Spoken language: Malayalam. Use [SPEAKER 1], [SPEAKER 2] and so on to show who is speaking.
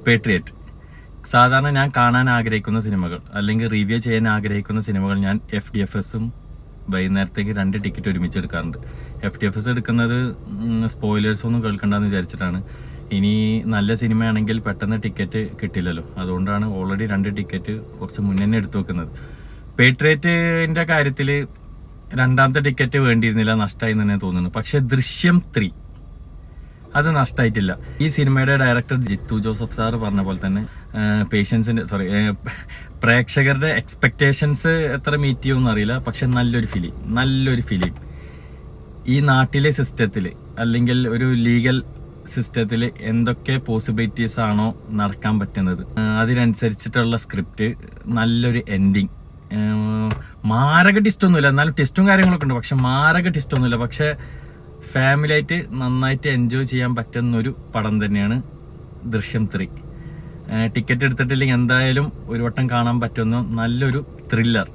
[SPEAKER 1] പേട്രിയറ്റ്. സാധാരണ ഞാൻ കാണാൻ ആഗ്രഹിക്കുന്ന സിനിമകൾ അല്ലെങ്കിൽ റിവ്യൂ ചെയ്യാൻ ആഗ്രഹിക്കുന്ന സിനിമകൾ ഞാൻ FDFSഉം വൈകുന്നേരത്തേക്ക് 2 ടിക്കറ്റ് ഒരുമിച്ച് എടുക്കാറുണ്ട്. FDFS എടുക്കുന്നത് സ്പോയിലേഴ്സ് ഒന്നും കേൾക്കണ്ടെന്ന് വിചാരിച്ചിട്ടാണ്. ഇനി നല്ല സിനിമയാണെങ്കിൽ പെട്ടെന്ന് ടിക്കറ്റ് കിട്ടില്ലല്ലോ, അതുകൊണ്ടാണ് ഓൾറെഡി 2 ടിക്കറ്റ് കുറച്ച് മുന്നേ എടുത്തു വെക്കുന്നത്. പേട്രിയറ്റിന്റെ കാര്യത്തിൽ 2ാമത്തെ ടിക്കറ്റ് വേണ്ടിയിരുന്നില്ല, നഷ്ടമായി തന്നെ തോന്നുന്നു. പക്ഷെ ദൃശ്യം 3 അത് നഷ്ടമായിട്ടില്ല. ഈ സിനിമയുടെ ഡയറക്ടർ ജിത്തു ജോസഫ് സാറ് പറഞ്ഞ പോലെ തന്നെ പ്രേക്ഷകരുടെ എക്സ്പെക്ടേഷൻസ് എത്ര മീറ്റ് ചെയ്യുമെന്ന് അറിയില്ല. പക്ഷെ നല്ലൊരു ഫിലിം ഈ നാട്ടിലെ സിസ്റ്റത്തിൽ അല്ലെങ്കിൽ ഒരു ലീഗൽ സിസ്റ്റത്തിൽ എന്തൊക്കെ പോസിബിലിറ്റീസ് ആണോ നടക്കാൻ പറ്റുന്നത് അതിനനുസരിച്ചിട്ടുള്ള സ്ക്രിപ്റ്റ്, നല്ലൊരു എൻഡിങ്, മാരക ടിസ്റ്റൊന്നുമില്ല, എന്നാലും ടിസ്റ്റും കാര്യങ്ങളൊക്കെ ഉണ്ട്. പക്ഷെ മാരക ടിസ്റ്റൊന്നുമില്ല. പക്ഷെ ഫാമിലി ആയിട്ട് നന്നായിട്ട് എൻജോയ് ചെയ്യാൻ പറ്റുന്നൊരു പടം തന്നെയാണ് ദൃശ്യം 3. ടിക്കറ്റ് എടുത്തിട്ടില്ലെങ്കിൽ എന്തായാലും ഒരു വട്ടം കാണാൻ പറ്റുന്ന നല്ലൊരു ത്രില്ലർ.